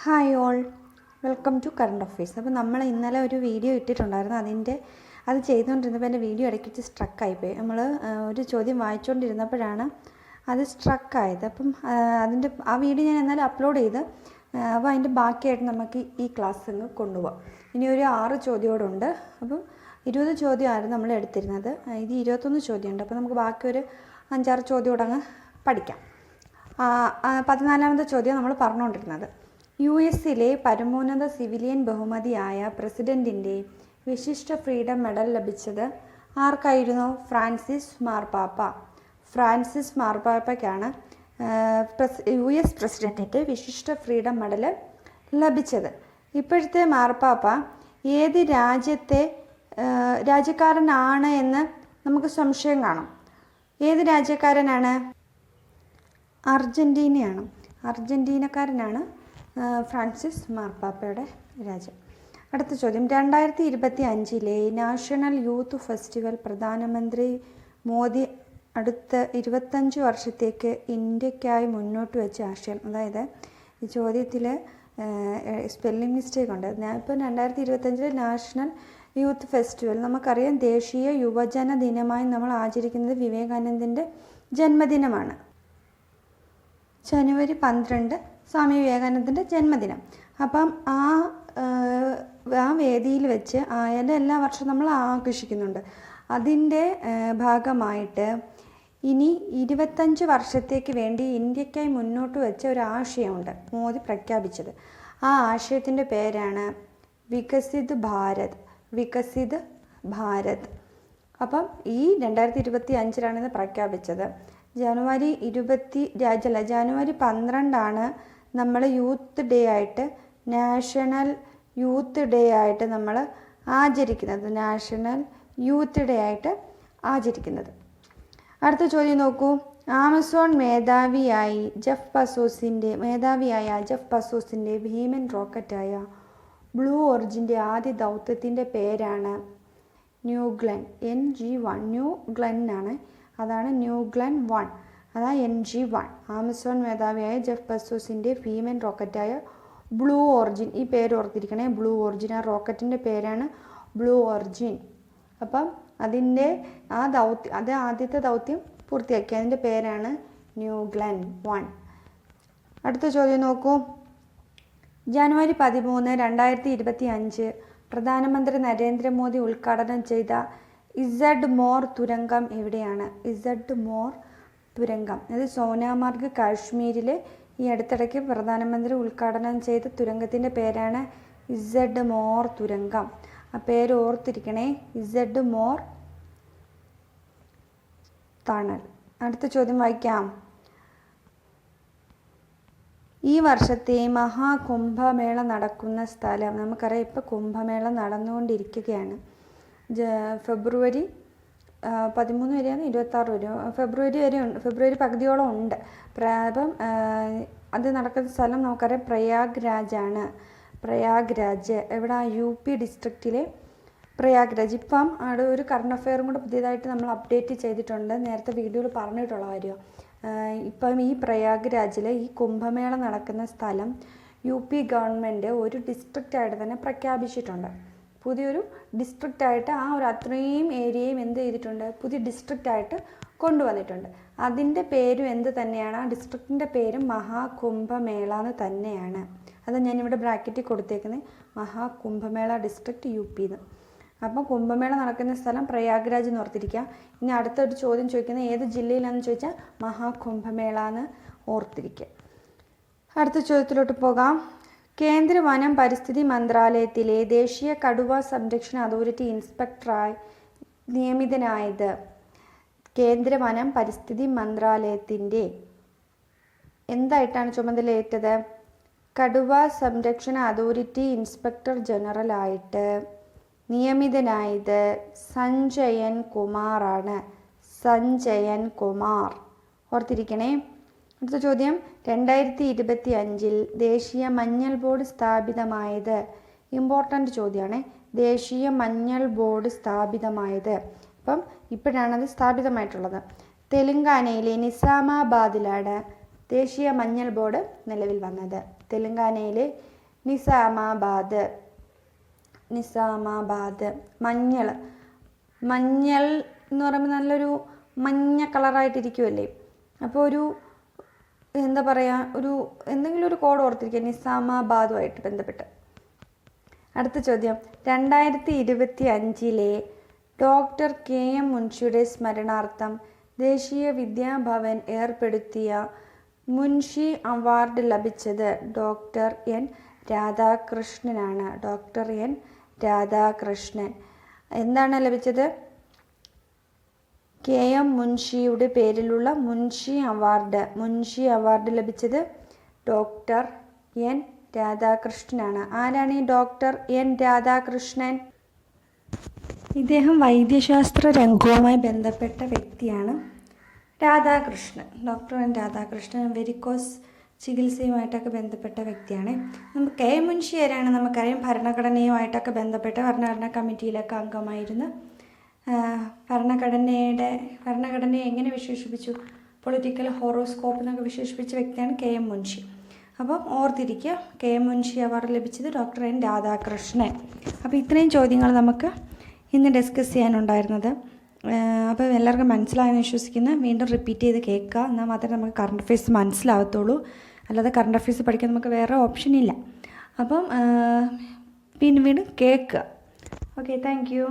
Hi all, welcome to current affairs. അപ്പോൾ നമ്മൾ ഇന്നലെ ഒരു വീഡിയോ ഇട്ടിട്ടുണ്ടായിരുന്നു. അത് ചെയ്തുകൊണ്ടിരുന്നപ്പോൾ എൻ്റെ വീഡിയോ ഇടയ്ക്ക് വെച്ച് സ്ട്രക്കായിപ്പോയി. നമ്മൾ ഒരു ചോദ്യം വായിച്ചുകൊണ്ടിരുന്നപ്പോഴാണ് അത് സ്ട്രക്കായത്. അപ്പം ആ വീഡിയോ ഞാൻ എന്നാലും അപ്ലോഡ് ചെയ്ത് അപ്പോൾ അതിൻ്റെ ബാക്കിയായിട്ട് നമുക്ക് ഈ ക്ലാസ് അങ്ങ് കൊണ്ടുപോകാം. ഇനി ഒരു 6 ചോദ്യമോടുണ്ട്. അപ്പം 20 ചോദ്യമായിരുന്നു നമ്മൾ എടുത്തിരുന്നത്. ഇത് 21 ചോദ്യമുണ്ട്. അപ്പോൾ നമുക്ക് ബാക്കി ഒരു 5-6 ചോദ്യമോടങ്ങ് പഠിക്കാം. 14ാമത്തെ ചോദ്യം നമ്മൾ പറഞ്ഞുകൊണ്ടിരുന്നത്, US-ലെ പരമോന്നത സിവിലിയൻ ബഹുമതിയായ പ്രസിഡൻറ്റിൻ്റെ വിശിഷ്ട ഫ്രീഡം മെഡൽ ലഭിച്ചത് ആർക്കായിരുന്നു? ഫ്രാൻസിസ് മാർപ്പാപ്പയ്ക്കാണ് US പ്രസിഡൻറ്റിൻ്റെ വിശിഷ്ട ഫ്രീഡം മെഡൽ ലഭിച്ചത്. ഇപ്പോഴത്തെ മാർപ്പാപ്പ ഏത് രാജ്യക്കാരനാണ് എന്ന് നമുക്ക് സംശയം കാണാം. ഏത് രാജ്യക്കാരനാണ്? അർജൻറ്റീനക്കാരനാണ് ഫ്രാൻസിസ് മാർപ്പാപ്പയുടെ രാജ്യം. അടുത്ത ചോദ്യം, 2025-ലെ നാഷണൽ യൂത്ത് ഫെസ്റ്റിവൽ പ്രധാനമന്ത്രി മോദി അടുത്ത 25 വർഷത്തേക്ക് ഇന്ത്യക്കായി മുന്നോട്ട് വെച്ച ആശയം. അതായത് ഈ ചോദ്യത്തിൽ സ്പെല്ലിംഗ് മിസ്റ്റേക്ക് ഉണ്ട്. ഇപ്പം 2025-ലെ നാഷണൽ യൂത്ത് ഫെസ്റ്റിവൽ നമുക്കറിയാം, ദേശീയ യുവജന ദിനമായി നമ്മൾ ആചരിക്കുന്നത് വിവേകാനന്ദൻ്റെ ജന്മദിനമാണ്. ജനുവരി 12 സ്വാമി വിവേകാനന്ദൻ്റെ ജന്മദിനം. അപ്പം ആ വേദിയിൽ വെച്ച് എല്ലാ വർഷവും നമ്മൾ ആഘോഷിക്കുന്നുണ്ട്. അതിൻ്റെ ഭാഗമായിട്ട് ഇനി 25 വർഷത്തേക്ക് വേണ്ടി ഇന്ത്യക്കായി മുന്നോട്ട് വെച്ച ഒരു ആശയമുണ്ട് മോദി പ്രഖ്യാപിച്ചത്. ആ ആശയത്തിൻ്റെ പേരാണ് വികസിത് ഭാരത്. അപ്പം ഈ 2025-ലാണ് ഇത് പ്രഖ്യാപിച്ചത്. ജനുവരി 12 നമ്മൾ യൂത്ത് ഡേ ആയിട്ട്, നാഷണൽ യൂത്ത് ഡേ ആയിട്ട് നമ്മൾ ആചരിക്കുന്നത്. അടുത്ത ചോദ്യം നോക്കൂ. ആമസോൺ മേധാവിയായ ജെഫ് ബസോസിൻ്റെ ഭീമൻ റോക്കറ്റായ ബ്ലൂ ഓറിജിൻ്റെ ആദ്യ ദൗത്യത്തിൻ്റെ പേരാണ് ന്യൂ ഗ്ലെൻ. NG-1 ആണ്. അതാണ് ന്യൂ ഗ്ലെൻ 1. അതാണ് NG-1. ആമസോൺ മേധാവിയായ ജെഫ് ബസോസിൻ്റെ ഭീമൻ റോക്കറ്റായ ബ്ലൂ ഓറിജിൻ. ഈ പേര് ഓർത്തിരിക്കണേ, ബ്ലൂ ഓറിജിൻ. ആ റോക്കറ്റിൻ്റെ പേരാണ് ബ്ലൂ ഓറിജിൻ. അപ്പം ആദ്യത്തെ ദൗത്യം പൂർത്തിയാക്കി. അതിൻ്റെ പേരാണ് ന്യൂ ഗ്ലെൻ 1. അടുത്ത ചോദ്യം നോക്കൂ. ജനുവരി 13, 2025 പ്രധാനമന്ത്രി നരേന്ദ്രമോദി ഉദ്ഘാടനം ചെയ്ത ഇസഡ്മോർ തുരങ്കം എവിടെയാണ്? ഇസഡ്മോർ തുരങ്കം അത് സോനാമാർഗ്, കാശ്മീരിൽ ഈ അടുത്തിടയ്ക്ക് പ്രധാനമന്ത്രി ഉദ്ഘാടനം ചെയ്ത തുരങ്കത്തിൻ്റെ പേരാണ് ഇസഡ്മോർ തുരങ്കം. ആ പേര് ഓർത്തിരിക്കണേ, ഇസഡ്മോർ ടണൽ. അടുത്ത ചോദ്യം വായിക്കാം. ഈ വർഷത്തെ മഹാകുംഭമേള നടക്കുന്ന സ്ഥലം നമുക്കറിയാം. ഇപ്പോൾ കുംഭമേള നടന്നുകൊണ്ടിരിക്കുകയാണ്. ഫെബ്രുവരി 13 വരെയാണ്, 26 വരെ, ഫെബ്രുവരി വരെ ഉണ്ട്. ഫെബ്രുവരി പകുതിയോളം ഉണ്ട്. അപ്പം അത് നടക്കുന്ന സ്ഥലം നമുക്കറിയാം പ്രയാഗ്രാജ്. എവിടെ? UP ഡിസ്ട്രിക്റ്റിലെ പ്രയാഗ്രാജ്. ഇപ്പം അവിടെ ഒരു കറണ്ട് അഫെയറും കൂടെ പുതിയതായിട്ട് നമ്മൾ അപ്ഡേറ്റ് ചെയ്തിട്ടുണ്ട്. നേരത്തെ വീഡിയോയിൽ പറഞ്ഞിട്ടുള്ള കാര്യം. ഇപ്പം ഈ പ്രയാഗ്രാജിൽ ഈ കുംഭമേള നടക്കുന്ന സ്ഥലം UP ഗവൺമെൻറ് ഒരു ഡിസ്ട്രിക്റ്റായിട്ട് തന്നെ പ്രഖ്യാപിച്ചിട്ടുണ്ട്. പുതിയൊരു ഡിസ്ട്രിക്റ്റായിട്ട് അത്രയും ഏരിയയും എന്ത് ചെയ്തിട്ടുണ്ട്? പുതിയ ഡിസ്ട്രിക്റ്റായിട്ട് കൊണ്ടുവന്നിട്ടുണ്ട്. അതിൻ്റെ പേരും എന്ത് തന്നെയാണ്? ആ ഡിസ്ട്രിക്റ്റിൻ്റെ പേരും മഹാകുംഭമേള എന്ന് തന്നെയാണ്. അത് ഞാനിവിടെ ബ്രാക്കറ്റിൽ കൊടുത്തേക്കുന്നത്, മഹാകുംഭമേള ഡിസ്ട്രിക്റ്റ് UP എന്ന്. അപ്പം കുംഭമേള നടക്കുന്ന സ്ഥലം പ്രയാഗ്രാജ് എന്ന് ഓർത്തിരിക്കുക. ഇനി അടുത്തൊരു ചോദ്യം ചോദിക്കുന്നത് ഏത് ജില്ലയിലാണെന്ന് ചോദിച്ചാൽ മഹാകുംഭമേള എന്ന് ഓർത്തിരിക്കുക. അടുത്ത ചോദ്യത്തിലോട്ട് പോകാം. കേന്ദ്ര വനം പരിസ്ഥിതി മന്ത്രാലയത്തിലെ ദേശീയ കടുവ സംരക്ഷണ അതോറിറ്റി ഇൻസ്പെക്ടറായി നിയമിതനായത് കേന്ദ്ര വനം പരിസ്ഥിതി മന്ത്രാലയത്തിൻ്റെ എന്തായിട്ടാണ് ചുമതലയേറ്റത്? കടുവ സംരക്ഷണ അതോറിറ്റി ഇൻസ്പെക്ടർ ജനറലായിട്ട് നിയമിതനായത് സഞ്ജയൻ കുമാർ. ഓർത്തിരിക്കണേ. അടുത്ത ചോദ്യം, 2025-ൽ ദേശീയ മഞ്ഞൾ ബോർഡ് സ്ഥാപിതമായത്. ഇമ്പോർട്ടൻ്റ് ചോദ്യമാണ്. ദേശീയ മഞ്ഞൾ ബോർഡ് സ്ഥാപിതമായത് അപ്പം ഇപ്പോഴാണത് സ്ഥാപിതമായിട്ടുള്ളത്. തെലുങ്കാനയിലെ നിസാമാബാദിലാണ് ദേശീയ മഞ്ഞൾ ബോർഡ് നിലവിൽ വന്നത്. തെലുങ്കാനയിലെ നിസാമാബാദ്. നിസാമാബാദ്. മഞ്ഞൾ. മഞ്ഞൾ എന്ന് പറയുമ്പോൾ നല്ലൊരു മഞ്ഞ കളറായിട്ടിരിക്കുമല്ലേ, അപ്പോൾ ഒരു എന്താ പറയുക, ഒരു എന്തെങ്കിലും ഒരു കോഡ് ഓർത്തിരിക്കുക നിസാമാബാദുമായിട്ട് ബന്ധപ്പെട്ട്. അടുത്ത ചോദ്യം, 2025 ഡോക്ടർ KM മുൻഷിയുടെ സ്മരണാർത്ഥം ദേശീയ വിദ്യാഭവൻ ഏർപ്പെടുത്തിയ മുൻഷി അവാർഡ് ലഭിച്ചത് ഡോക്ടർ N രാധാകൃഷ്ണനാണ്. Doctor N Radhakrishnan. എന്താണ് ലഭിച്ചത്? KM മുൻഷിയുടെ പേരിലുള്ള മുൻഷി അവാർഡ് ലഭിച്ചത് ഡോക്ടർ N രാധാകൃഷ്ണനാണ്. ആരാണ് ഈ ഡോക്ടർ N രാധാകൃഷ്ണൻ? ഇദ്ദേഹം വൈദ്യശാസ്ത്ര രംഗവുമായി ബന്ധപ്പെട്ട വ്യക്തിയാണ്. Radhakrishnan, doctor N Radhakrishnan varicose ചികിത്സയുമായിട്ടൊക്കെ ബന്ധപ്പെട്ട വ്യക്തിയാണ്. നമുക്ക് KM മുൻഷി ആരാണ് നമുക്കറിയാം, ഭരണഘടനയുമായിട്ടൊക്കെ ബന്ധപ്പെട്ട ഭരണഘടനാ കമ്മിറ്റിയിലൊക്കെ അംഗമായിരുന്നു. ഭരണഘടനയെ എങ്ങനെ വിശേഷിപ്പിച്ചു? പൊളിറ്റിക്കൽ ഹോറോസ്കോപ്പ് എന്നൊക്കെ വിശേഷിപ്പിച്ച വ്യക്തിയാണ് KM മുൻഷി. അപ്പം ഓർത്തിരിക്കുക, KM മുൻഷി അവാർഡ് ലഭിച്ചത് ഡോക്ടർ N രാധാകൃഷ്ണൻ. അപ്പോൾ ഇത്രയും ചോദ്യങ്ങൾ നമുക്ക് ഇന്ന് ഡിസ്കസ് ചെയ്യാനുണ്ടായിരുന്നത്. അപ്പോൾ എല്ലാവർക്കും മനസ്സിലായെന്ന് വിശ്വസിക്കുന്നു. വീണ്ടും റിപ്പീറ്റ് ചെയ്ത് കേൾക്കുക, എന്നാൽ മാത്രമേ നമുക്ക് കറണ്ട് അഫയേഴ്സ് മനസ്സിലാവത്തുള്ളൂ. അല്ലാതെ കറണ്ട് അഫയേഴ്സ് പഠിക്കാൻ നമുക്ക് വേറെ ഓപ്ഷൻ ഇല്ല. അപ്പം വീണ്ടും കേൾക്കുക. Okay, thank you.